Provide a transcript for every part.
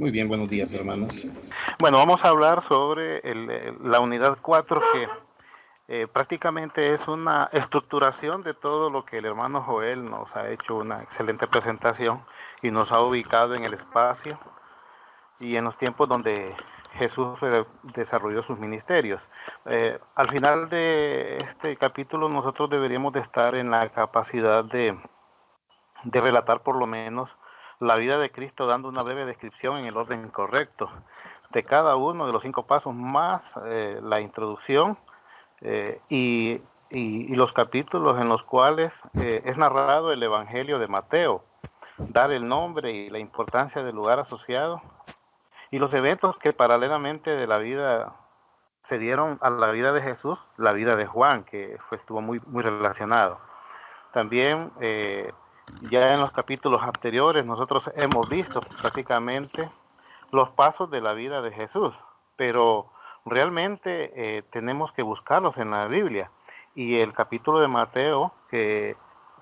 Muy bien, buenos días, hermanos. Bueno, vamos a hablar sobre la unidad 4 que prácticamente es una estructuración de todo lo que el hermano Joel nos ha hecho una excelente presentación y nos ha ubicado en el espacio y en los tiempos donde Jesús desarrolló sus ministerios. Al final de este capítulo nosotros deberíamos de estar en la capacidad de relatar por lo menos la vida de Cristo, dando una breve descripción en el orden correcto de cada uno de los 5 pasos, más la introducción y los capítulos en los cuales es narrado el Evangelio de Mateo, dar el nombre y la importancia del lugar asociado, y los eventos que paralelamente de la vida se dieron a la vida de Jesús, la vida de Juan, que estuvo muy relacionado. También ya en los capítulos anteriores nosotros hemos visto prácticamente los pasos de la vida de Jesús, pero realmente tenemos que buscarlos en la Biblia. Y el capítulo de Mateo, que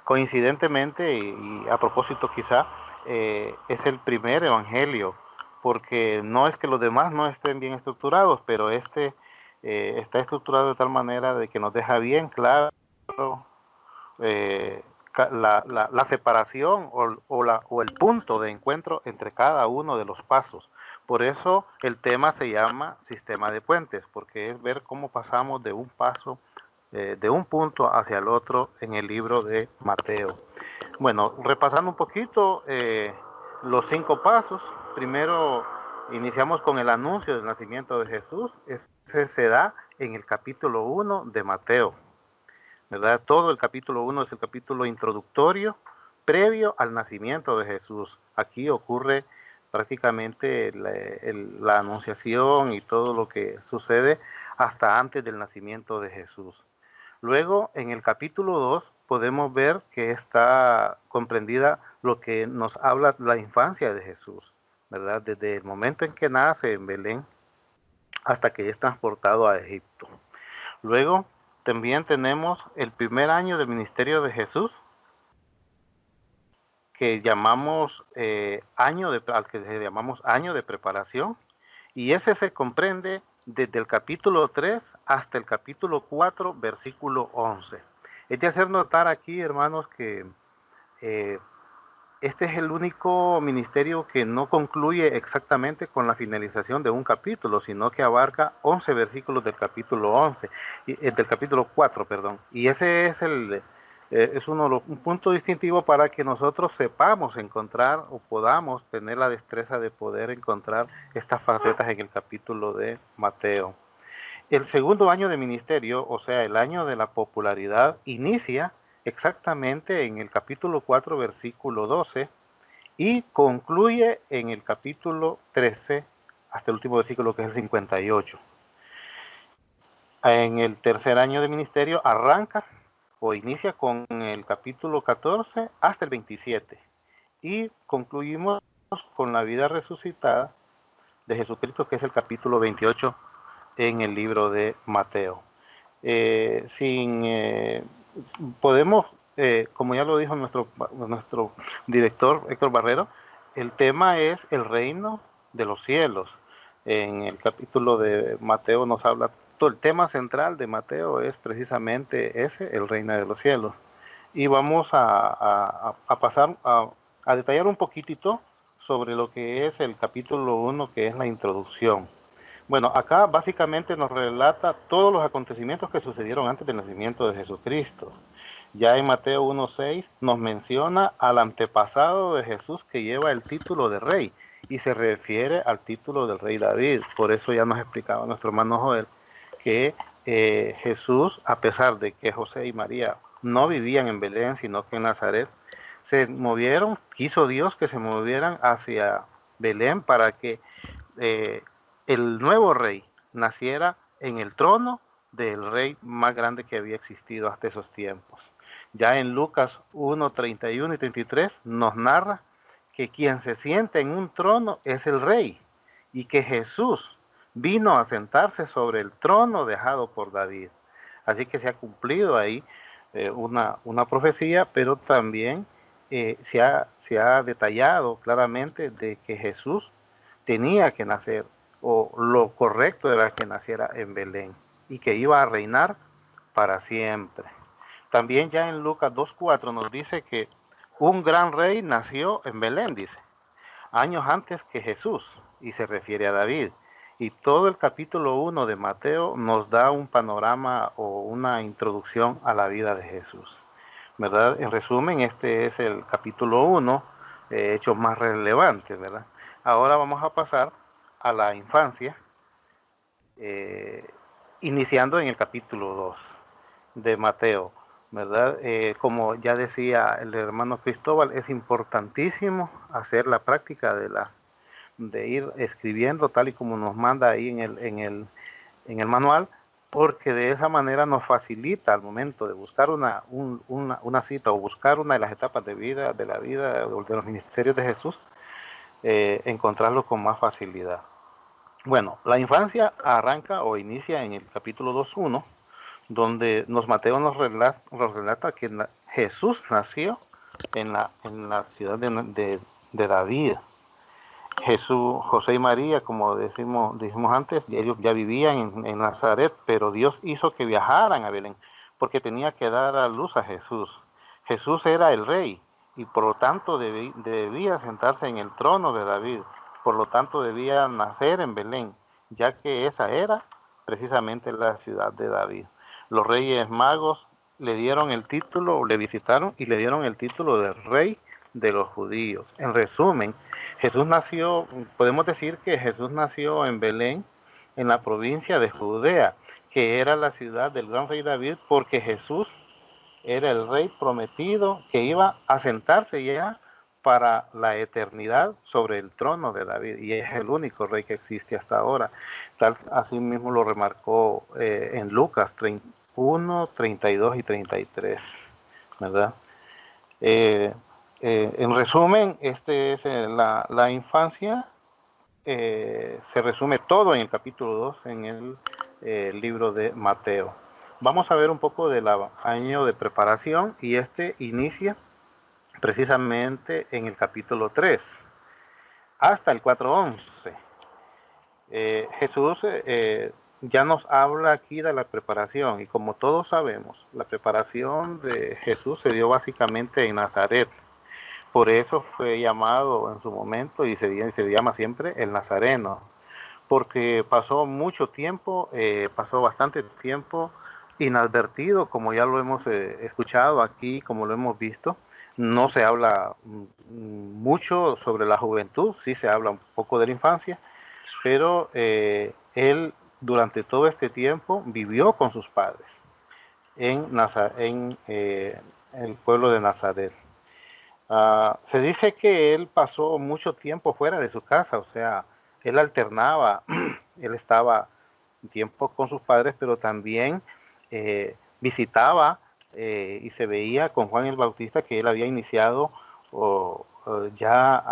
coincidentemente y a propósito quizá, es el primer evangelio, porque no es que los demás no estén bien estructurados, pero este está estructurado de tal manera de que nos deja bien claro eh, la separación o el punto de encuentro entre cada uno de los pasos. Por eso el tema se llama sistema de puentes, porque es ver cómo pasamos de un paso, de un punto hacia el otro en el libro de Mateo. Bueno, repasando un poquito los 5 pasos, primero iniciamos con el anuncio del nacimiento de Jesús. Ese se da en el capítulo 1 de Mateo, ¿verdad? Todo el capítulo 1 es el capítulo introductorio previo al nacimiento de Jesús. Aquí ocurre prácticamente la anunciación y todo lo que sucede hasta antes del nacimiento de Jesús. Luego, en el capítulo 2, podemos ver que está comprendida lo que nos habla la infancia de Jesús, ¿verdad? Desde el momento en que nace en Belén hasta que es transportado a Egipto. Luego, también tenemos el primer año del ministerio de Jesús, que llamamos al que le llamamos año de preparación, y ese se comprende desde el capítulo 3 hasta el capítulo 4, versículo 11. Es de hacer notar aquí, hermanos, que eh, este es el único ministerio que no concluye exactamente con la finalización de un capítulo, sino que abarca 11 versículos del capítulo 11, del capítulo 4, perdón. Y ese es un punto distintivo para que nosotros sepamos encontrar o podamos tener la destreza de poder encontrar estas facetas en el capítulo de Mateo. El segundo año de ministerio, o sea, el año de la popularidad, inicia exactamente en el capítulo 4, versículo 12, y concluye en el capítulo 13, hasta el último versículo, que es el 58. En el tercer año de ministerio arranca o inicia con el capítulo 14 hasta el 27, y concluimos con la vida resucitada de Jesucristo, que es el capítulo 28 en el libro de Mateo. Podemos, como ya lo dijo nuestro director Héctor Barrero, el tema es el reino de los cielos. En el capítulo de Mateo nos habla, todo el tema central de Mateo es precisamente ese, el reino de los cielos. Y vamos a pasar a detallar un poquitito sobre lo que es el capítulo 1, que es la introducción. Bueno, acá básicamente nos relata todos los acontecimientos que sucedieron antes del nacimiento de Jesucristo. Ya en Mateo 1:6 nos menciona al antepasado de Jesús que lleva el título de rey y se refiere al título del rey David. Por eso ya nos explicaba nuestro hermano Joel que Jesús, a pesar de que José y María no vivían en Belén, sino que en Nazaret, quiso Dios que se movieran hacia Belén para que el nuevo rey naciera en el trono del rey más grande que había existido hasta esos tiempos. Ya en Lucas 1, 31 y 33 nos narra que quien se siente en un trono es el rey, y que Jesús vino a sentarse sobre el trono dejado por David. Así que se ha cumplido ahí una profecía, pero también se ha detallado claramente de que Jesús tenía que nacer, o lo correcto era que naciera en Belén, y que iba a reinar para siempre. También ya en Lucas 2:4 nos dice que un gran rey nació en Belén, dice, años antes que Jesús, y se refiere a David. Y todo el capítulo 1 de Mateo nos da un panorama o una introducción a la vida de Jesús, ¿verdad? En resumen, este es el capítulo 1, hechos más relevantes, ¿verdad? Ahora vamos a pasar a la infancia, eh, iniciando en el capítulo 2 de Mateo, ¿verdad? Como ya decía el hermano Cristóbal, es importantísimo hacer la práctica de ir escribiendo tal y como nos manda ahí en el manual, porque de esa manera nos facilita al momento de buscar una cita o buscar una de las etapas de vida, de la vida, de los ministerios de Jesús, encontrarlo con más facilidad. Bueno, la infancia arranca o inicia en el capítulo 2:1, donde Mateo nos relata que Jesús nació en la ciudad de David. Jesús, José y María, como dijimos antes, ellos ya vivían en Nazaret, pero Dios hizo que viajaran a Belén, porque tenía que dar a luz a Jesús. Jesús era el rey, y por lo tanto debía sentarse en el trono de David, por lo tanto debía nacer en Belén, ya que esa era precisamente la ciudad de David. Los reyes magos le dieron el título, le visitaron y le dieron el título de rey de los judíos. En resumen, podemos decir que Jesús nació en Belén, en la provincia de Judea, que era la ciudad del gran rey David, porque Jesús era el rey prometido que iba a sentarse ya para la eternidad sobre el trono de David, y es el único rey que existe hasta ahora. Así mismo lo remarcó en Lucas 31, 32 y 33, ¿verdad? En resumen, este es la infancia. Se resume todo en el capítulo 2 en el libro de Mateo. Vamos a ver un poco del año de preparación, y este inicia precisamente en el capítulo 3 hasta el 4:11. Jesús ya nos habla aquí de la preparación, y como todos sabemos, la preparación de Jesús se dio básicamente en Nazaret. Por eso fue llamado en su momento, y se llama siempre el Nazareno, porque pasó mucho tiempo, pasó bastante tiempo inadvertido, como ya lo hemos escuchado aquí, como lo hemos visto. No se habla mucho sobre la juventud, sí se habla un poco de la infancia, pero él durante todo este tiempo vivió con sus padres en el pueblo de Nazaret. Se dice que él pasó mucho tiempo fuera de su casa, o sea, él alternaba, él estaba tiempo con sus padres, pero también visitaba y se veía con Juan el Bautista, que él había iniciado ya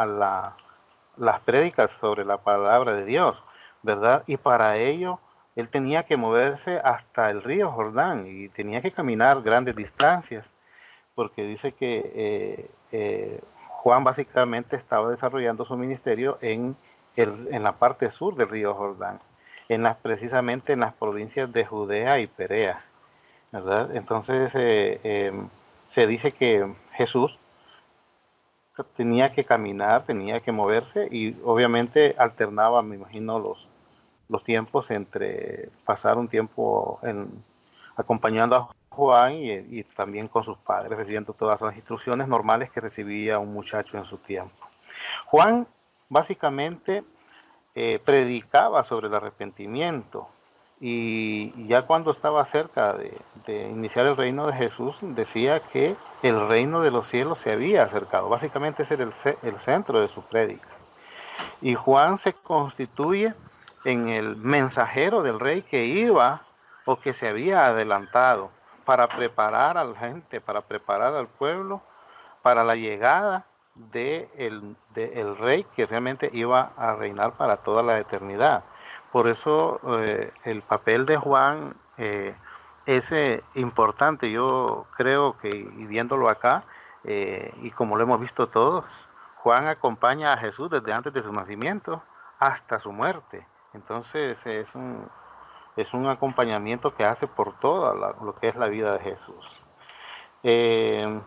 las prédicas sobre la palabra de Dios, ¿verdad? Y para ello él tenía que moverse hasta el río Jordán y tenía que caminar grandes distancias, porque dice que Juan básicamente estaba desarrollando su ministerio en la parte sur del río Jordán, precisamente en las provincias de Judea y Perea, ¿verdad? Entonces se dice que Jesús tenía que caminar, tenía que moverse, y obviamente alternaba, me imagino, los tiempos entre pasar un tiempo acompañando a Juan y también con sus padres, recibiendo todas las instrucciones normales que recibía un muchacho en su tiempo. Juan básicamente predicaba sobre el arrepentimiento, y ya cuando estaba cerca de iniciar el reino de Jesús, decía que el reino de los cielos se había acercado. Básicamente ese era el centro de su prédica. Y Juan se constituye en el mensajero del rey que iba o que se había adelantado para preparar a la gente, para preparar al pueblo para la llegada del rey que realmente iba a reinar para toda la eternidad. Por eso el papel de Juan es importante. Yo creo que, y viéndolo acá, y como lo hemos visto todos, Juan acompaña a Jesús desde antes de su nacimiento hasta su muerte. Entonces es un acompañamiento que hace por toda lo que es la vida de Jesús. Eh,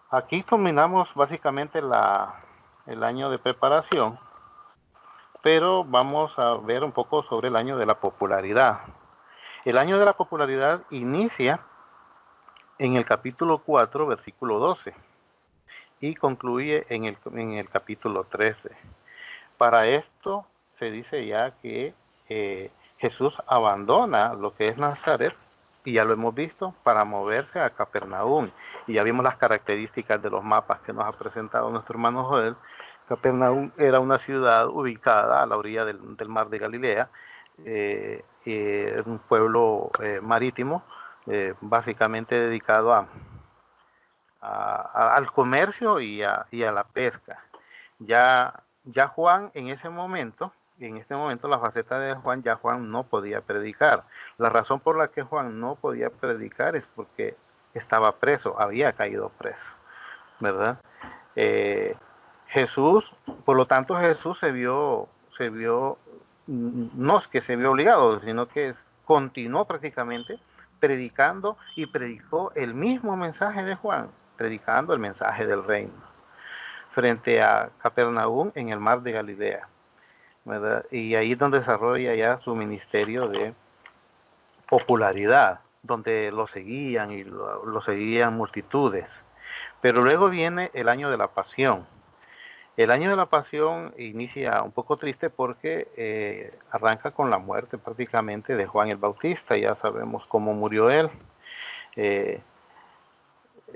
Aquí combinamos básicamente el año de preparación, pero vamos a ver un poco sobre el año de la popularidad. El año de la popularidad inicia en el capítulo 4, versículo 12, y concluye en el capítulo 13. Para esto se dice ya que Jesús abandona lo que es Nazaret, y ya lo hemos visto, para moverse a Capernaum. Y ya vimos las características de los mapas que nos ha presentado nuestro hermano Joel. Capernaum era una ciudad ubicada a la orilla del mar de Galilea, un pueblo marítimo, básicamente dedicado al comercio y a la pesca. Ya Juan en este momento la faceta de Juan, ya Juan no podía predicar. La razón por la que Juan no podía predicar es porque estaba preso, había caído preso, ¿verdad? Jesús, por lo tanto Jesús no es que se vio obligado, sino que continuó prácticamente predicando, y predicó el mismo mensaje de Juan, predicando el mensaje del reino, frente a Capernaum en el mar de Galilea, ¿verdad? Y ahí es donde desarrolla ya su ministerio de popularidad, donde lo seguían y lo seguían multitudes. Pero luego viene el año de la pasión. El año de la pasión inicia un poco triste porque arranca con la muerte prácticamente de Juan el Bautista. Ya sabemos cómo murió él.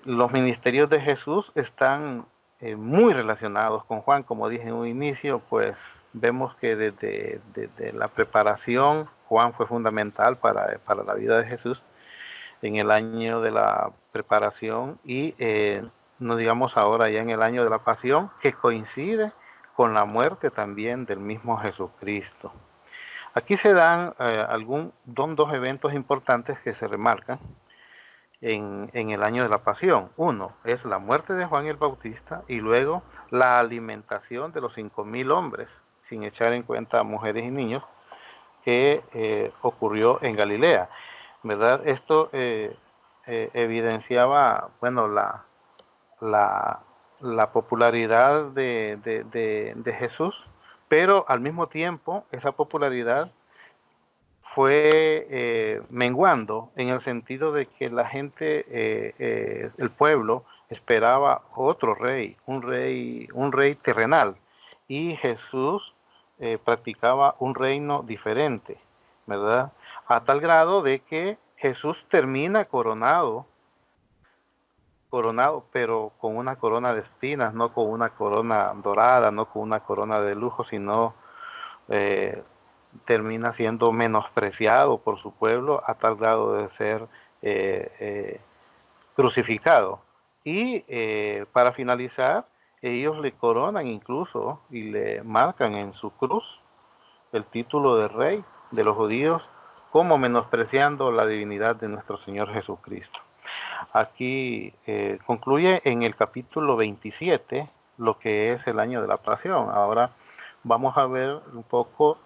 Los ministerios de Jesús están muy relacionados con Juan. Como dije en un inicio, pues vemos que desde la preparación Juan fue fundamental para la vida de Jesús en el año de la preparación, y no digamos ahora ya en el año de la pasión, que coincide con la muerte también del mismo Jesucristo. Aquí se dan dos eventos importantes que se remarcan en el año de la pasión. Uno es la muerte de Juan el Bautista, y luego la alimentación de los 5.000 hombres, sin echar en cuenta mujeres y niños, que ocurrió en Galilea, ¿verdad? Esto evidenciaba, bueno, la popularidad de Jesús, pero al mismo tiempo esa popularidad fue menguando, en el sentido de que la gente, el pueblo, esperaba otro rey, un rey terrenal, y Jesús practicaba un reino diferente, ¿verdad? A tal grado de que Jesús termina coronado, pero con una corona de espinas, no con una corona dorada, no con una corona de lujo, sino eh, termina siendo menospreciado por su pueblo a tal grado de ser crucificado. Y para finalizar, ellos le coronan incluso y le marcan en su cruz el título de rey de los judíos, como menospreciando la divinidad de nuestro Señor Jesucristo. Aquí concluye en el capítulo 27 lo que es el año de la pasión. Ahora vamos a ver un poco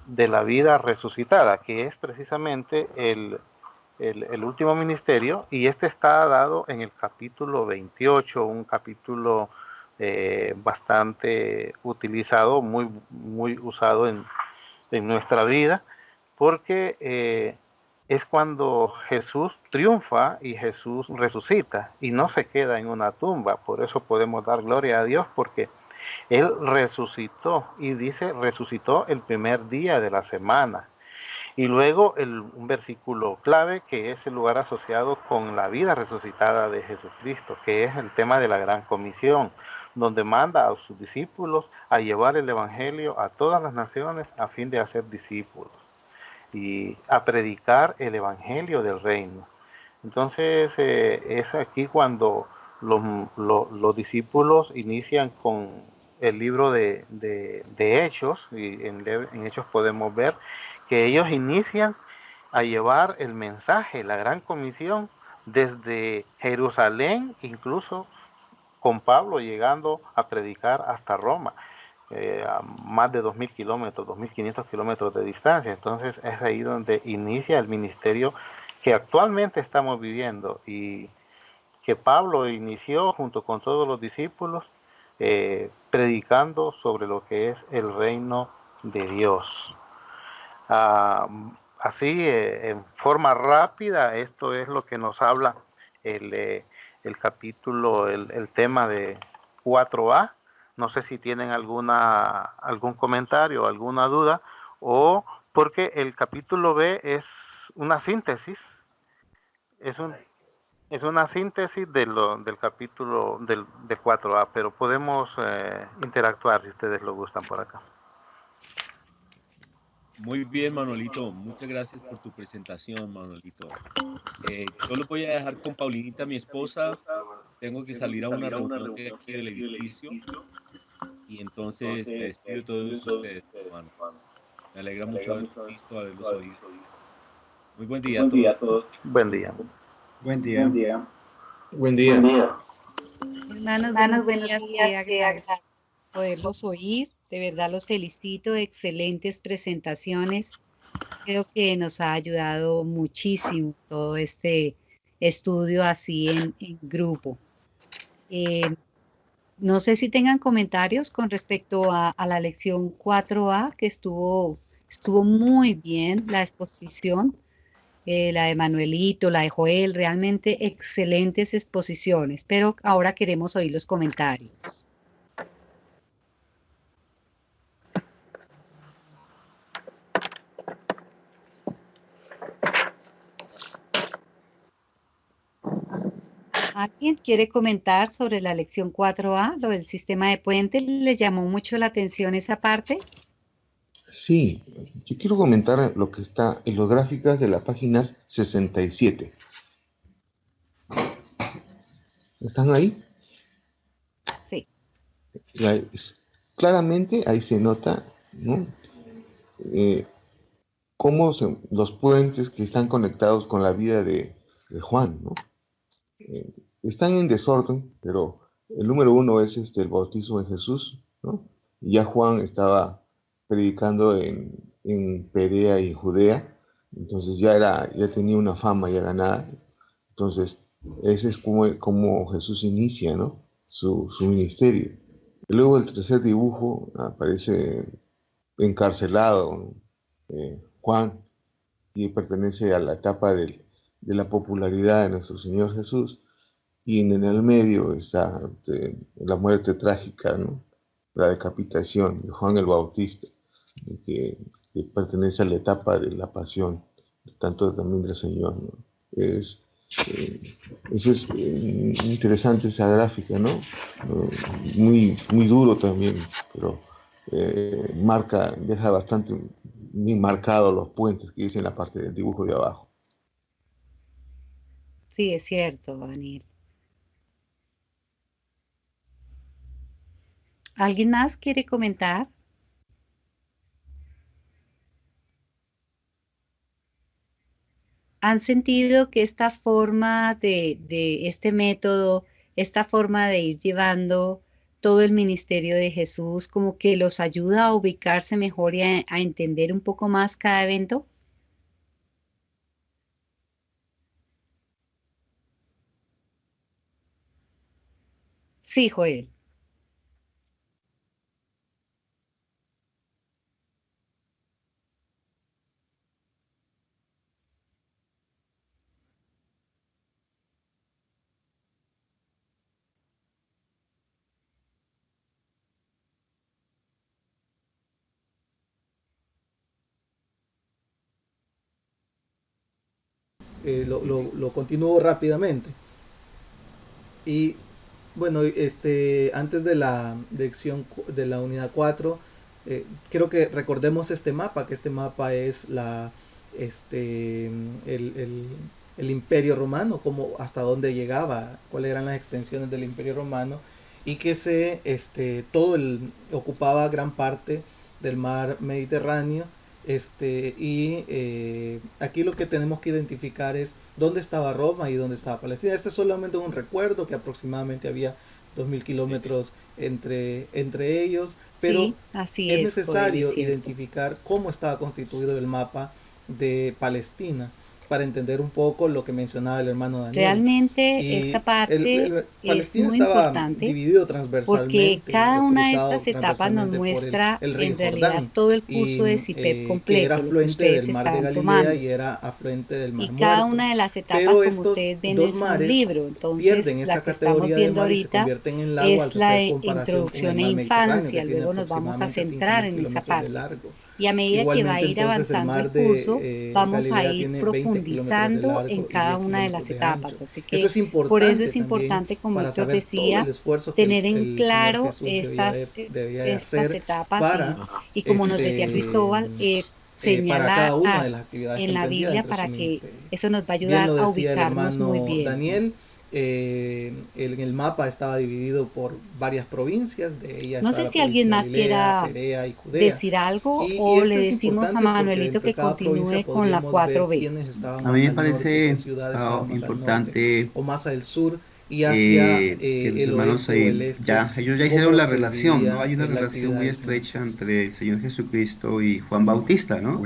de la vida resucitada, que es precisamente el último ministerio, y este está dado en el capítulo 28, un capítulo bastante utilizado, muy usado en nuestra vida, porque es cuando Jesús triunfa y Jesús resucita y no se queda en una tumba. Por eso podemos dar gloria a Dios, porque Él resucitó, y dice resucitó el primer día de la semana. Y luego un versículo clave, que es el lugar asociado con la vida resucitada de Jesucristo, que es el tema de la gran comisión, donde manda a sus discípulos a llevar el evangelio a todas las naciones a fin de hacer discípulos y a predicar el evangelio del reino. Entonces es aquí cuando los discípulos inician con el libro de Hechos, y en Hechos podemos ver que ellos inician a llevar el mensaje, la gran comisión, desde Jerusalén, incluso con Pablo llegando a predicar hasta Roma. a más de 2.000 kilómetros, 2.500 kilómetros de distancia. Entonces es ahí donde inicia el ministerio que actualmente estamos viviendo y que Pablo inició junto con todos los discípulos, predicando sobre lo que es el reino de Dios. Así, en forma rápida, esto es lo que nos habla el capítulo, el tema de 4a. No sé si tienen algún comentario, alguna duda, o porque el capítulo B es una síntesis, es un, es una síntesis del capítulo de 4a, pero podemos interactuar si ustedes lo gustan por acá. Muy bien, Manuelito. Muchas gracias por tu presentación, Manuelito. Yo lo voy a dejar con Paulinita, mi esposa. Tengo que salir a una reunión de aquí del edificio y entonces me despido de todos ustedes, hermano. Me alegra mucho haberlos visto, haberlos oído. Muy buen día a todos. Buen día. Buen día. Buen día. Hermanos, buenos días, qué agradable poderlos oír. De verdad los felicito, excelentes presentaciones. Creo que nos ha ayudado muchísimo todo este estudio así en grupo. No sé si tengan comentarios con respecto a la lección 4A, que estuvo muy bien la exposición. La de Manuelito, la de Joel, realmente excelentes exposiciones, pero ahora queremos oír los comentarios. ¿Alguien quiere comentar sobre la lección 4A, lo del sistema de puentes? ¿Les llamó mucho la atención esa parte? Sí, yo quiero comentar lo que está en las gráficas de la página 67. ¿Están ahí? Sí. Claramente ahí se nota, ¿no? Cómo los puentes que están conectados con la vida de Juan, ¿no? Están en desorden, pero el número uno es el bautismo de Jesús, ¿no? Y ya Juan estaba predicando en Perea y Judea, entonces ya tenía una fama ya ganada. Entonces, ese es como Jesús inicia, ¿no? Su ministerio. Y luego el tercer dibujo aparece encarcelado, Juan, y pertenece a la etapa de la popularidad de nuestro Señor Jesús. Y en el medio está la muerte trágica, ¿no? La decapitación de Juan el Bautista, que pertenece a la etapa de la pasión, tanto también del Señor, ¿no? Es interesante esa gráfica, ¿no? Muy, muy duro también, pero deja bastante bien marcados los puentes que dice en la parte del dibujo de abajo. Sí, es cierto, Daniel. ¿Alguien más quiere comentar? ¿Han sentido que esta forma de este método, esta forma de ir llevando todo el ministerio de Jesús, como que los ayuda a ubicarse mejor y a entender un poco más cada evento? Sí, Joel. Lo continúo rápidamente. Y bueno, antes de la lección de la unidad 4, quiero que recordemos este mapa, que este mapa es el imperio romano, como hasta dónde llegaba, cuáles eran las extensiones del imperio romano, y que ocupaba gran parte del mar Mediterráneo. Aquí lo que tenemos que identificar es dónde estaba Roma y dónde estaba Palestina. Este es solamente un recuerdo que aproximadamente había 2.000 kilómetros entre ellos, pero Sí, así es es, Joel, es necesario cierto. identificar cómo estaba constituido el mapa de Palestina para entender un poco lo que mencionaba el hermano Daniel. Realmente Y esta parte es Palestina muy estaba importante dividido porque transversalmente, cada una de cruzado estas etapas nos transversalmente por muestra el río en realidad Jordán, todo el y curso de CIPEP que era completo, lo que afluente ustedes del mar de están Galilea tomando. y era afluente del mar Y cada Muerto. una de las etapas, Pero como estos ustedes ven, dos es un mares libro. pierden Entonces, la esa que estamos categoría de viendo mar y se ahorita convierten en lago al es la hacer comparación con el introducción e mar Mediterráneo, que infancia. tiene Luego nos vamos a aproximadamente centrar 5.000 en esa kilómetros de parte. largo. Y a medida que va a Igualmente, ir entonces, el avanzando el mar curso, de vamos a Galilea ir tiene 20 kilómetros de profundizando en largo y cada 10 una de las kilómetros de ancho. etapas. Así Eso que es por eso importante es también importante, como para Héctor saber todo el decía, esfuerzo que tener en el Señor claro Jesús debía de estas hacer etapas para, y como nos decía Cristóbal, para cada una señalar de las actividades que en la emprendía Biblia dentro de su para que ministerio. eso nos va a Bien ayudar lo a decía el ubicarnos muy hermano bien. Daniel, en el mapa estaba dividido por varias provincias, de ellas No estaba sé la si provincia alguien de más Galilea, quiera Perea y Judea. decir algo Y o le esto es decimos a importante porque Manuelito dentro de que cada provincia continúe con la podríamos ver 4B. quiénes estaban A mí más me al norte, qué parece ciudades estaban más al norte importante o más al sur y hacia que los el hermanos oeste o el este, ellos ya hicieron cómo la se relación, ¿no? dividía Hay una la relación actividad muy del Señor estrecha Jesús. entre el Señor Jesucristo y Juan Bautista, ¿no?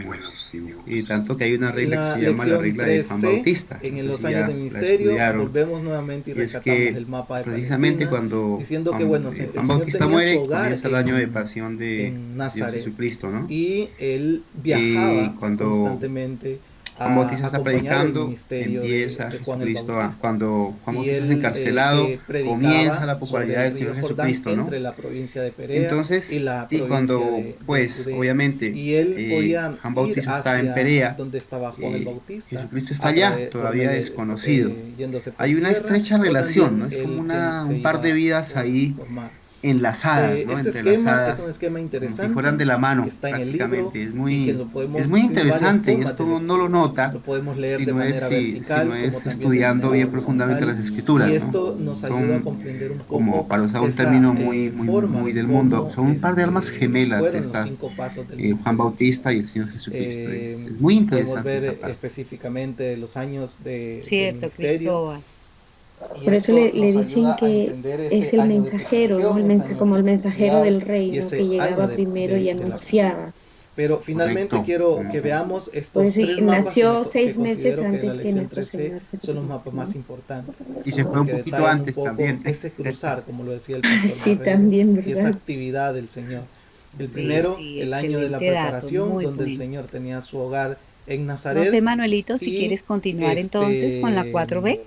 Y tanto que hay una En regla que la se llama la lección regla de Juan 3C, Bautista. No en sé los si años ya de la ministerio, estudiaron. volvemos nuevamente y Y es rescatamos que el mapa de precisamente Palestina, cuando diciendo que bueno, el Juan Señor Bautista tenía su muere, hogar comienza el año de pasión de en Dios Nazaret Jesucristo, ¿no? y él Y viajaba cuando constantemente Juan a Bautista está acompañar el predicando, ministerio empieza de Juan el Jesucristo Bautista. cuando Juan Y Bautista es él encarcelado, comienza predicaba la sobre popularidad el del río Señor Jordán Jesucristo, ¿no? entre la provincia de Perea y Entonces, la sí, provincia cuando, de pues, Judea. obviamente, Y él podía Juan ir Bautista está en hacia Perea, donde estaba Juan el Bautista Jesucristo está allá, por todavía medio desconocido. yéndose por Hay una tierra estrecha o relación, también ¿no? Es como él un se par de iba vidas ahí por mar. enlazadas, ¿no? Este esquema es un Entrelazadas, esquema como si fueran interesante de la que mano, está en el libro prácticamente. y que lo Es podemos, muy tiene varias interesante y formas de esto uno no lo lectura. nota Lo podemos leer si de no es, manera si no vertical como es también de estudiando manera bien profundamente horizontal las y escrituras, ¿no? esto nos ayuda a Son, comprender un como poco para usar un esa término muy forma de del mundo, cómo son un par de almas gemelas fueron los estas, 5 pasos del Juan ministerio del Señor. Bautista y el Señor Jesucristo. Es muy Podemos interesante ver esta parte. específicamente los años del Cierto, ministerio. Cristóbal. Y Por eso esto le nos dicen ayuda a que entender es ese el año de mensajero, ¿no? preparación, ese año Como de el mensajero productividad del y reino ese que año llegaba primero y de la pasión. anunciaba. Pero finalmente Correcto. quiero que veamos Por estos eso tres mapas nació que 6 meses considero que de la antes que lección nuestro 13 Señor son los Jesucristo, mapas ¿no? más importantes, Y se fue un porque poquito detallan un antes poco también. ese cruzar, como lo decía el pastor Sí, Barrero, también, y esa ¿verdad? actividad del Señor. El Sí, primero, sí, el año de la excelente dato, preparación, muy donde el bueno. Señor tenía su hogar en No Nazaret sé, Manuelito, si y quieres continuar entonces con la 4B.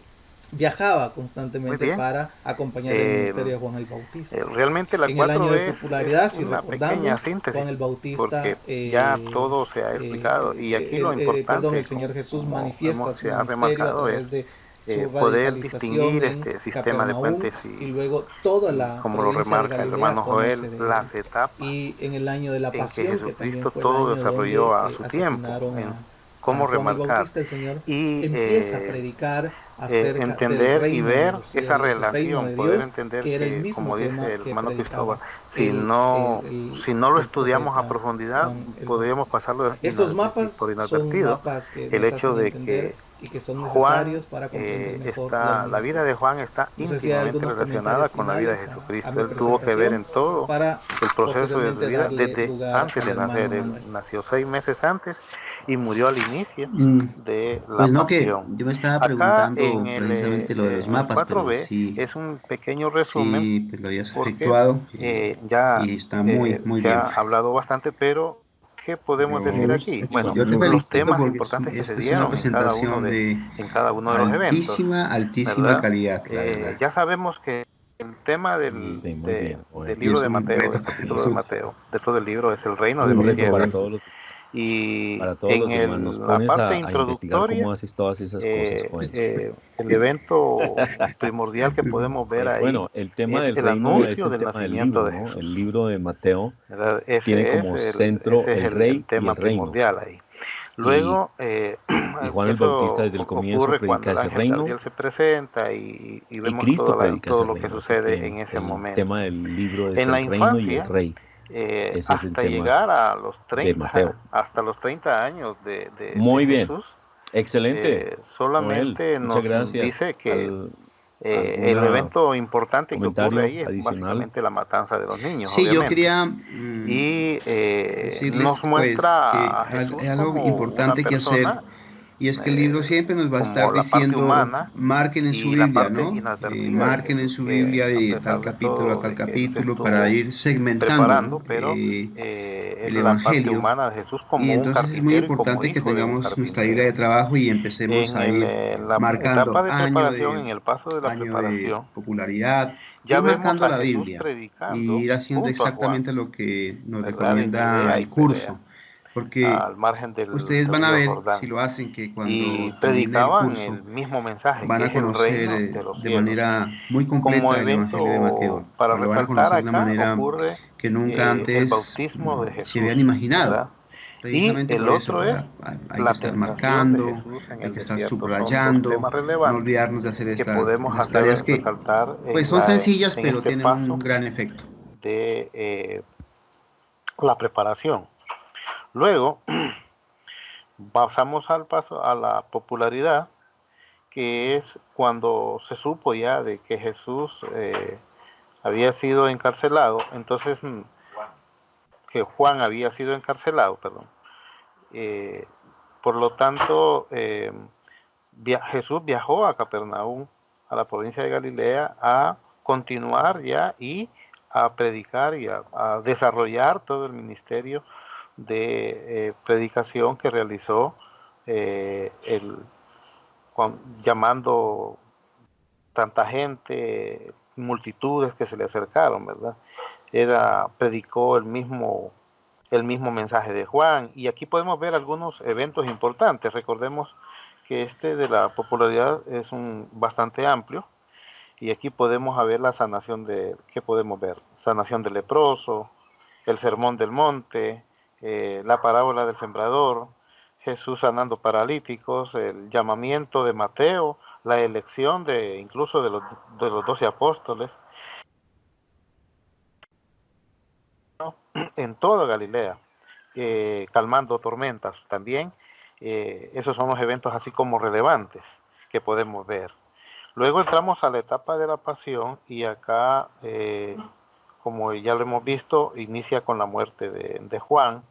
viajaba Muy constantemente bien. para acompañar el ministerio de Juan el Bautista. Realmente la En el año de 4B popularidad, es si una pequeña recordamos, síntesis, Juan el Bautista, porque ya todo se ha explicado y aquí lo importante, el Señor Jesús como manifiesta su se ha ministerio a remarcado, través es de su poder radicalización distinguir en este sistema de Capernaum puentes y luego toda la como lo provincia de remarca el Galilea hermano conoce Joel, de él. las etapas Y en el año de la en que pasión, que también Jesucristo fue el todo año desarrolló donde a su tiempo, asesinaron en a cómo Juan el remarcar Bautista, el Señor y empieza a predicar acerca del entender y reino de ver los esa cielos, del reino relación, de poder Dios, entender que era el que, mismo como dice tema el que hermano predicaba Cristóbal, si no lo el estudiamos a profeta profundidad, Juan el podríamos Bautista. pasarlo Estos mapas por son inadvertido, mapas que el nos hecho hacen de entender que y que son Juan necesarios para comprender mejor la la unidad. vida de Juan está No sé si hay íntimamente algunos relacionada comentarios con la vida de finales a Jesucristo. mi Él tuvo que ver en presentación todo para el proceso de su posteriormente vida darle desde lugar antes al de hermano nacer. Él Manuel. nació 6 meses antes y murió al inicio de la Pues no, que pasión. yo me estaba Acá preguntando en precisamente lo de los mapas, pero 4B sí, es un pequeño resumen sí, pues lo habías porque efectuado ya y está muy se bien. ha hablado bastante, pero ¿qué podemos decir aquí? Bueno, Yo te los felicito temas porque importantes que se esta es una dieron en cada uno presentación en cada uno de los eventos, altísima ¿verdad? calidad, la verdad. Ya sabemos que el tema Sí, muy bien. del Y libro es de un Mateo, reto del para capítulo de nosotros. Mateo, de todo el libro, es el reino Es de un los reto para cielos. todos Y para todos los demás. Nos la pones parte a investigar introductoria, cómo haces todas esas cosas, joven. el evento primordial que podemos ver ahí Bueno, el tema es del el reino es anuncio el del tema del nacimiento libro, de ¿no? Jesús, El libro de Mateo ¿verdad? tiene como centro el el rey y tema el reino. primordial ahí. Y, Luego, y Juan el Bautista eso desde el comienzo ocurre cuando predica el ese ángel reino Gabriel se presenta y y vemos Cristo predica todo ese lo que reino. Así que sucede en ese el momento. tema del libro es En la el reino y el infancia, rey. Ese es el hasta tema llegar a los de Mateo. hasta los 30 años de Muy bien. Jesús, Excelente. Joel, solamente muchas nos gracias. dice que el evento importante que ocurre ahí es adicional? básicamente la matanza de los niños, Sí, yo obviamente. quería Y decirles nos pues muestra que a Jesús hay algo como una importante que hacer, persona y es que el libro siempre nos va a estar como la parte diciendo, humana marquen en su y la Biblia, parte ¿no? inadvertida de Marquen en Jesús, su que Biblia a de pesar tal de capítulo a todo, tal de que Él se capítulo para estuvo ir segmentando preparando, pero es el la parte Evangelio. humana de Jesús Y como un entonces es muy carpintero y como importante que hijo de un tengamos nuestra Biblia de carpintero. trabajo y empecemos a ir En la etapa marcando de preparación, en el paso de la año de preparación, popularidad, ya ir vemos marcando a la Jesús Biblia y predicando ir haciendo junto a Juan, exactamente lo que nos ¿verdad? En recomienda Galilea y el curso. Perea, Porque al margen ustedes del van a río ver, Jordán. si lo hacen, que Y cuando termine el predicaban curso el mismo mensaje, van que a es el conocer reino de los de cielos. manera muy Como completa el Evangelio de Mateo. evento para Lo van a resaltar conocer de una acá manera ocurre que nunca el antes bautismo de se habían Jesús, imaginado. ¿verdad? Y Precisamente el por eso, otro es ¿verdad? Hay que la estar tentación de marcando, Jesús en hay el que estar desierto. Son dos subrayando, temas no relevantes olvidarnos de hacer que podemos estas hacer tareas que resaltar pues son sencillas, en pero este tienen un paso gran efecto. de la preparación. Luego pasamos al paso a la popularidad, que es cuando se supo ya de que Jesús había sido encarcelado, entonces que Juan había sido encarcelado, perdón. Por lo tanto, Jesús viajó a Capernaum, a la provincia de Galilea, a continuar ya y a predicar y a desarrollar todo el ministerio de predicación que realizó llamando tanta gente, multitudes que se le acercaron, ¿verdad? Predicó el mismo mensaje de Juan, y aquí podemos ver algunos eventos importantes. Recordemos que este de la popularidad es bastante amplio, y aquí podemos ver la sanación ¿qué podemos ver? Sanación del leproso, el sermón del monte, la parábola del sembrador, Jesús sanando paralíticos, el llamamiento de Mateo, la elección incluso de los 12 apóstoles, ¿no? En toda Galilea, calmando tormentas también. Esos son los eventos así como relevantes que podemos ver. Luego entramos a la etapa de la pasión, y acá, como ya lo hemos visto, inicia con la muerte de Juan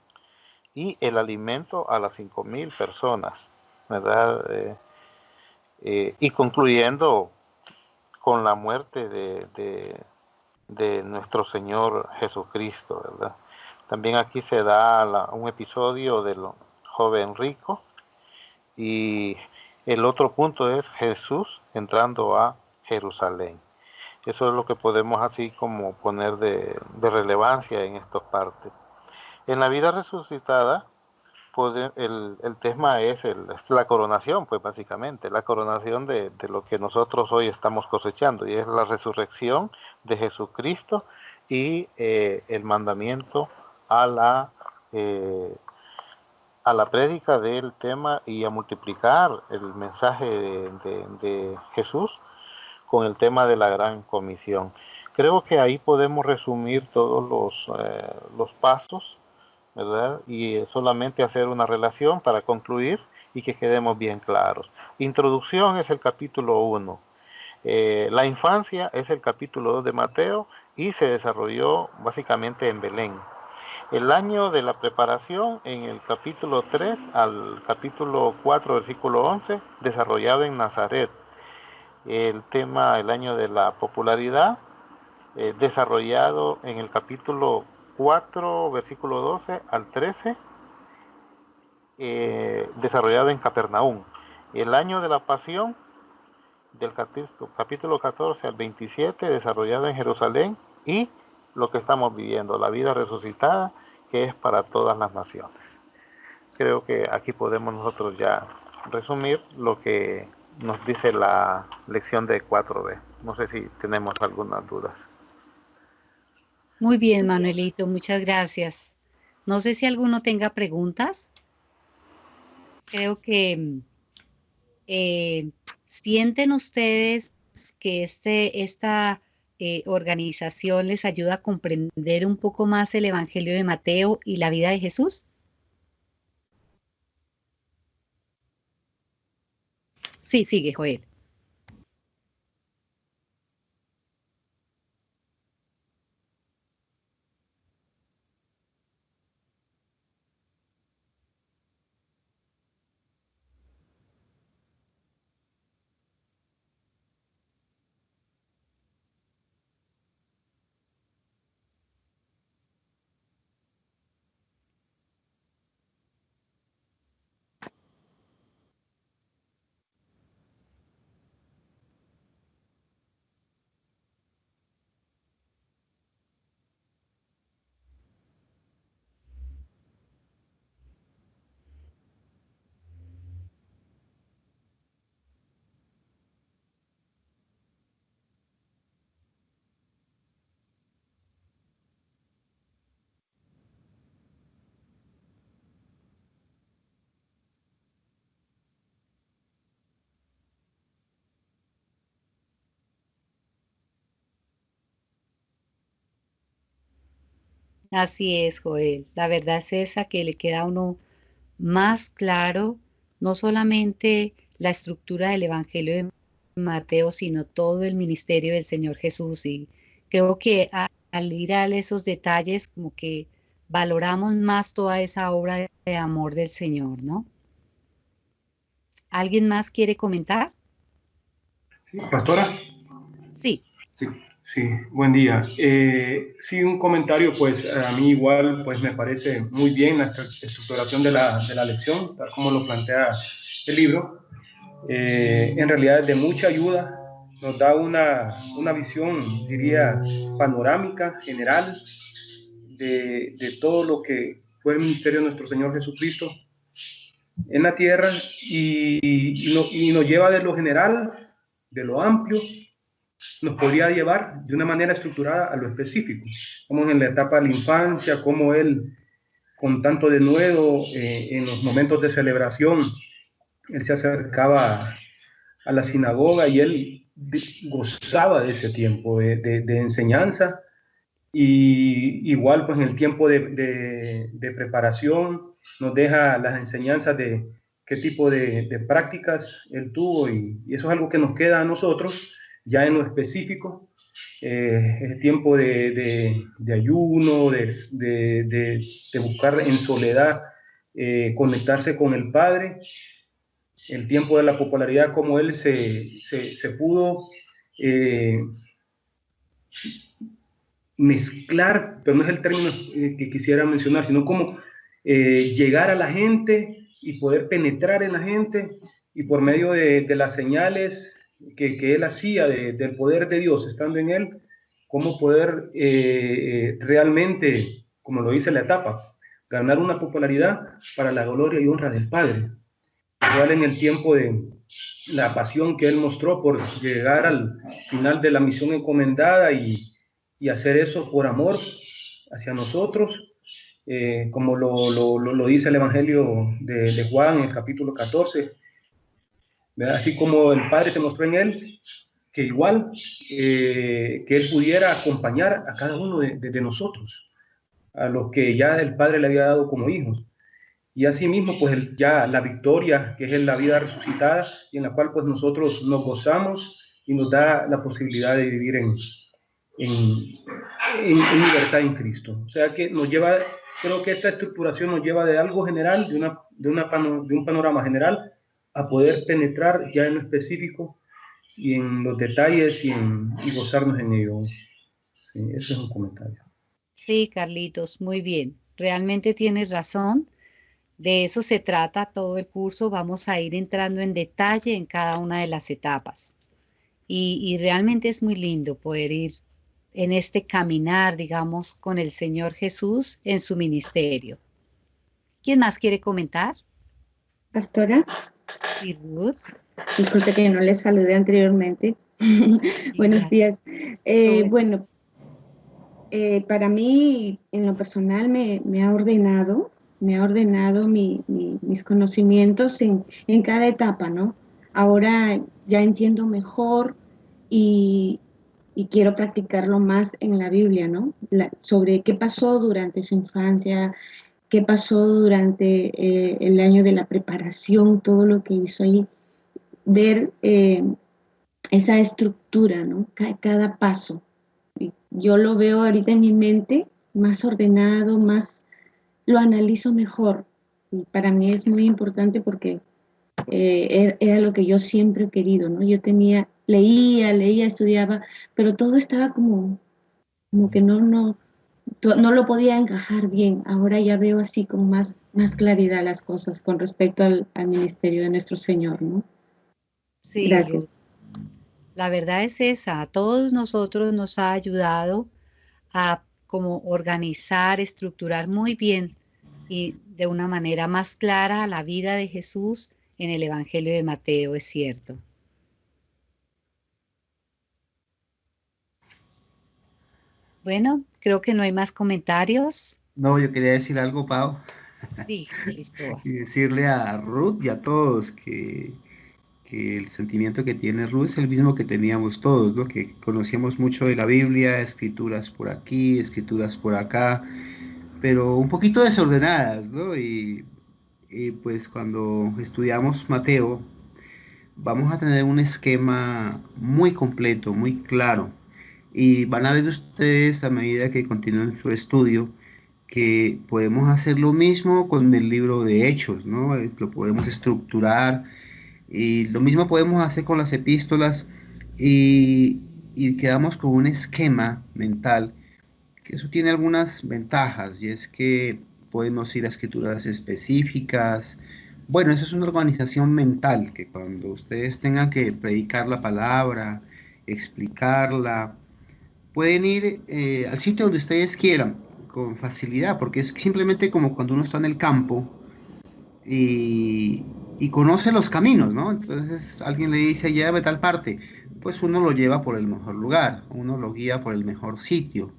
y el alimento a las 5,000 personas, ¿verdad? Y concluyendo con la muerte de nuestro Señor Jesucristo, ¿verdad? También aquí se da un episodio del joven rico, y el otro punto es Jesús entrando a Jerusalén. Eso es lo que podemos así como poner de relevancia en estas partes. En la vida resucitada, el tema es la coronación, pues básicamente, la coronación de lo que nosotros hoy estamos cosechando, y es la resurrección de Jesucristo y el mandamiento a la prédica del tema y a multiplicar el mensaje de Jesús con el tema de la gran comisión. Creo que ahí podemos resumir todos los pasos, ¿verdad? Y solamente hacer una relación para concluir y que quedemos bien claros. Introducción es el capítulo 1. La infancia es el capítulo 2 de Mateo, y se desarrolló básicamente en Belén. El año de la preparación en el capítulo 3 al capítulo 4, versículo 11, desarrollado en Nazaret. El tema, el año de la popularidad, desarrollado en el capítulo 4, versículo 12 al 13, desarrollado en Capernaum. El año de la pasión, del capítulo 14 al 27, desarrollado en Jerusalén, y lo que estamos viviendo, la vida resucitada, que es para todas las naciones. Creo que aquí podemos nosotros ya resumir lo que nos dice la lección de 4B. No sé si tenemos algunas dudas. Muy bien, Manuelito, muchas gracias. No sé si alguno tenga preguntas. Creo que sienten ustedes que esta organización les ayuda a comprender un poco más el Evangelio de Mateo y la vida de Jesús. Sí, sigue, Joel. Así es, Joel. La verdad es esa que le queda a uno más claro, no solamente la estructura del Evangelio de Mateo, sino todo el ministerio del Señor Jesús. Y creo que al ir a esos detalles, como que valoramos más toda esa obra de amor del Señor, ¿no? ¿Alguien más quiere comentar? Sí, pastora. Sí. Sí, buen día. Sí, un comentario, pues a mí igual pues me parece muy bien la estructuración de la lección, tal como lo plantea el libro. En realidad es de mucha ayuda, nos da una visión, diría, panorámica, general, de todo lo que fue el ministerio de nuestro Señor Jesucristo en la tierra y nos lleva de lo general, de lo amplio, nos podría llevar de una manera estructurada a lo específico, como en la etapa de la infancia, como él, con tanto denuedo, en los momentos de celebración, él se acercaba a la sinagoga y él gozaba de ese tiempo de enseñanza, y igual pues en el tiempo de preparación nos deja las enseñanzas de qué tipo de prácticas él tuvo, y eso es algo que nos queda a nosotros ya en lo específico. El tiempo de ayuno, de buscar en soledad conectarse con el Padre, el tiempo de la popularidad, como él se pudo mezclar, pero no es el término que quisiera mencionar, sino como llegar a la gente y poder penetrar en la gente, y por medio de las señales que él hacía del poder de Dios estando en él, cómo poder realmente, como lo dice la etapa, ganar una popularidad para la gloria y honra del Padre. Igual en el tiempo de la pasión que él mostró por llegar al final de la misión encomendada y hacer eso por amor hacia nosotros, como lo dice el Evangelio de Juan en el capítulo 14, ¿verdad? Así como el Padre se mostró en él, que igual que él pudiera acompañar a cada uno de nosotros, a los que ya el Padre le había dado como hijos. Y asimismo, pues ya la victoria, que es la vida resucitada, y en la cual pues nosotros nos gozamos y nos da la posibilidad de vivir en libertad en Cristo. O sea que nos lleva, creo que esta estructuración nos lleva de algo general, de un panorama general, a poder penetrar ya en lo específico y en los detalles y gozarnos en ello. Sí, ese es un comentario. Sí, Carlitos, muy bien. Realmente tienes razón. De eso se trata todo el curso. Vamos a ir entrando en detalle en cada una de las etapas. Y realmente es muy lindo poder ir en este caminar, digamos, con el Señor Jesús en su ministerio. ¿Quién más quiere comentar? Pastora. Sí, Ruth. Disculpe que no les saludé anteriormente. Buenos días. Bueno, para mí, en lo personal, me ha ordenado mis conocimientos en cada etapa, ¿no? Ahora ya entiendo mejor y quiero practicarlo más en la Biblia, ¿no? Sobre qué pasó durante su infancia, qué pasó durante el año de la preparación, todo lo que hizo ahí, ver esa estructura, ¿no? Cada paso. Yo lo veo ahorita en mi mente más ordenado, lo analizo mejor. Y para mí es muy importante porque era lo que yo siempre he querido, ¿no? Yo leía, estudiaba, pero todo estaba como que no lo podía encajar bien. Ahora ya veo así con más claridad las cosas con respecto al ministerio de nuestro Señor, ¿no? Sí, Gracias. Ruth. La verdad es esa, a todos nosotros nos ha ayudado a como organizar, estructurar muy bien y de una manera más clara la vida de Jesús en el Evangelio de Mateo, es cierto. Bueno, creo que no hay más comentarios. No, yo quería decir algo, Pau. Sí, Cristóbal. Y decirle a Ruth y a todos que el sentimiento que tiene Ruth es el mismo que teníamos todos, ¿no? Que conocíamos mucho de la Biblia, escrituras por aquí, escrituras por acá, pero un poquito desordenadas, ¿no? Y pues cuando estudiamos Mateo, vamos a tener un esquema muy completo, muy claro. Y van a ver ustedes a medida que continúen su estudio que podemos hacer lo mismo con el libro de Hechos, ¿no? Lo podemos estructurar y lo mismo podemos hacer con las epístolas y quedamos con un esquema mental, que eso tiene algunas ventajas y es que podemos ir a escrituras específicas. Bueno, eso es una organización mental, que cuando ustedes tengan que predicar la palabra, explicarla, pueden ir al sitio donde ustedes quieran con facilidad, porque es simplemente como cuando uno está en el campo y, y conoce los caminos, ¿no? Entonces alguien le dice, llévame a tal parte, pues uno lo lleva por el mejor lugar, uno lo guía por el mejor sitio.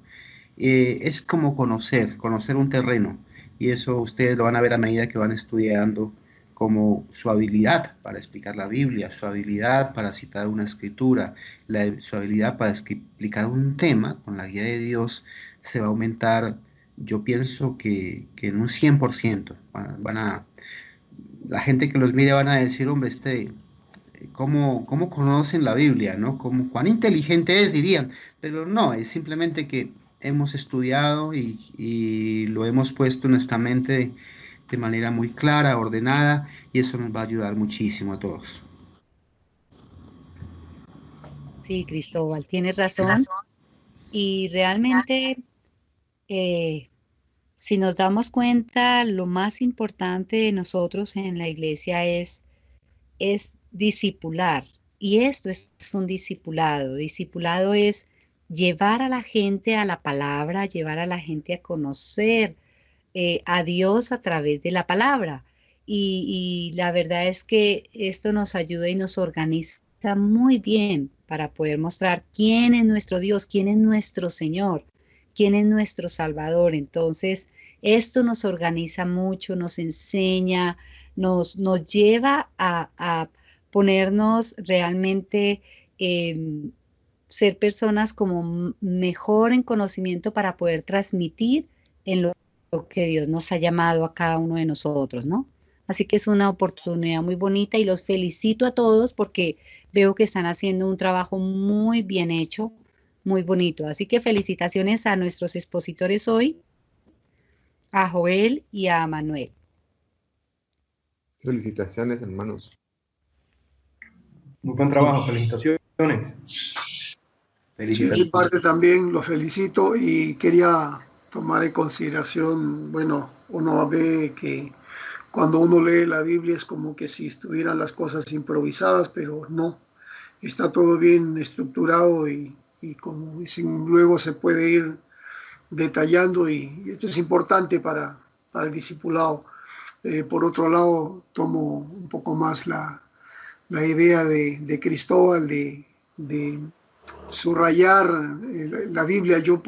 Es como conocer un terreno, y eso ustedes lo van a ver a medida que van estudiando, como su habilidad para explicar la Biblia, su habilidad para citar una escritura, su habilidad para explicar un tema con la guía de Dios se va a aumentar. Yo pienso que en un 100% la gente que los mire van a decir, hombre, ¿cómo conocen la Biblia, ¿no? ¿Cuán inteligente es, dirían? Pero no, es simplemente que hemos estudiado y lo hemos puesto en nuestra mente de manera muy clara, ordenada, y eso nos va a ayudar muchísimo a todos. Sí, Cristóbal, tienes razón. Y realmente, si nos damos cuenta, lo más importante de nosotros en la iglesia es discipular. Y esto es un discipulado. Discipulado es llevar a la gente a la palabra, llevar a la gente a conocer a Dios a través de la palabra. Y la verdad es que esto nos ayuda y nos organiza muy bien para poder mostrar quién es nuestro Dios, quién es nuestro Señor, quién es nuestro Salvador. Entonces, esto nos organiza mucho, nos enseña, nos lleva a ponernos realmente, ser personas como mejor en conocimiento para poder transmitir en lo que Dios nos ha llamado a cada uno de nosotros, ¿no? Así que es una oportunidad muy bonita y los felicito a todos porque veo que están haciendo un trabajo muy bien hecho, muy bonito. Así que felicitaciones a nuestros expositores hoy, a Joel y a Manuel. Felicitaciones, hermanos. Muy buen trabajo, felicitaciones. Sí, de mi parte también los felicito y quería tomar en consideración, bueno, uno ve que cuando uno lee la Biblia es como que si estuvieran las cosas improvisadas, pero no, está todo bien estructurado y como dicen, luego se puede ir detallando y esto es importante para el discipulado. Por otro lado, tomo un poco más la idea de Cristóbal de subrayar la Biblia. Yo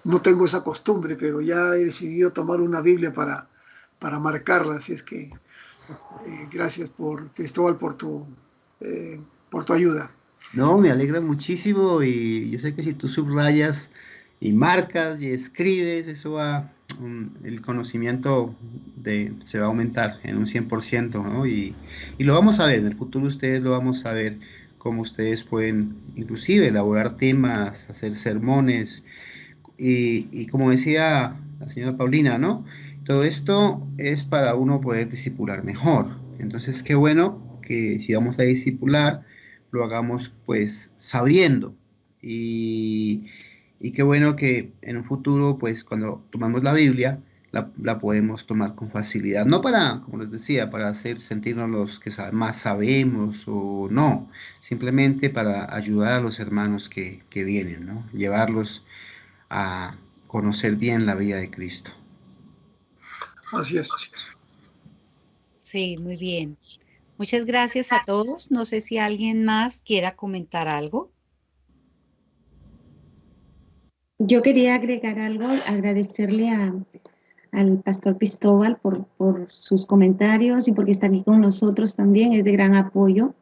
no tengo esa costumbre, pero ya he decidido tomar una Biblia para marcarla, así es que gracias Cristóbal por tu ayuda. No, me alegra muchísimo y yo sé que si tú subrayas y marcas y escribes, eso va, el conocimiento se va a aumentar en un 100%, ¿no? Y lo vamos a ver, en el futuro ustedes lo vamos a ver, cómo ustedes pueden inclusive elaborar temas, hacer sermones y como decía la señora Paulina, ¿no? Todo esto es para uno poder discipular mejor. Entonces, qué bueno que si vamos a discipular, lo hagamos pues sabiendo. Y qué bueno que en un futuro, pues cuando tomamos la Biblia, la podemos tomar con facilidad. No para, como les decía, para hacer sentirnos los que más sabemos o no. Simplemente para ayudar a los hermanos que vienen, ¿no? Llevarlos a conocer bien la vida de Cristo. Así es. Sí, muy bien. Muchas gracias a todos. No sé si alguien más quiera comentar algo. Yo quería agregar algo, agradecerle al pastor Cristóbal por sus comentarios y porque está aquí con nosotros también, es de gran apoyo.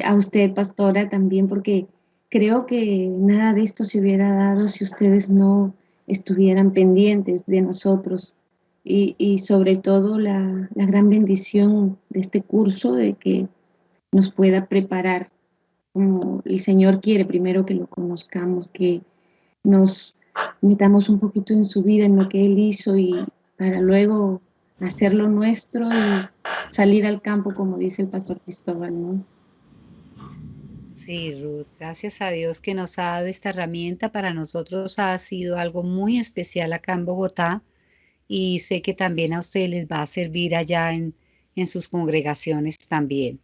A usted, pastora, también porque creo que nada de esto se hubiera dado si ustedes no estuvieran pendientes de nosotros y sobre todo la gran bendición de este curso de que nos pueda preparar como el Señor quiere, primero que lo conozcamos, que nos metamos un poquito en su vida, en lo que Él hizo y para luego hacerlo nuestro y salir al campo, como dice el pastor Cristóbal, ¿no? Sí, Ruth, gracias a Dios que nos ha dado esta herramienta. Para nosotros ha sido algo muy especial acá en Bogotá y sé que también a ustedes les va a servir allá en sus congregaciones también.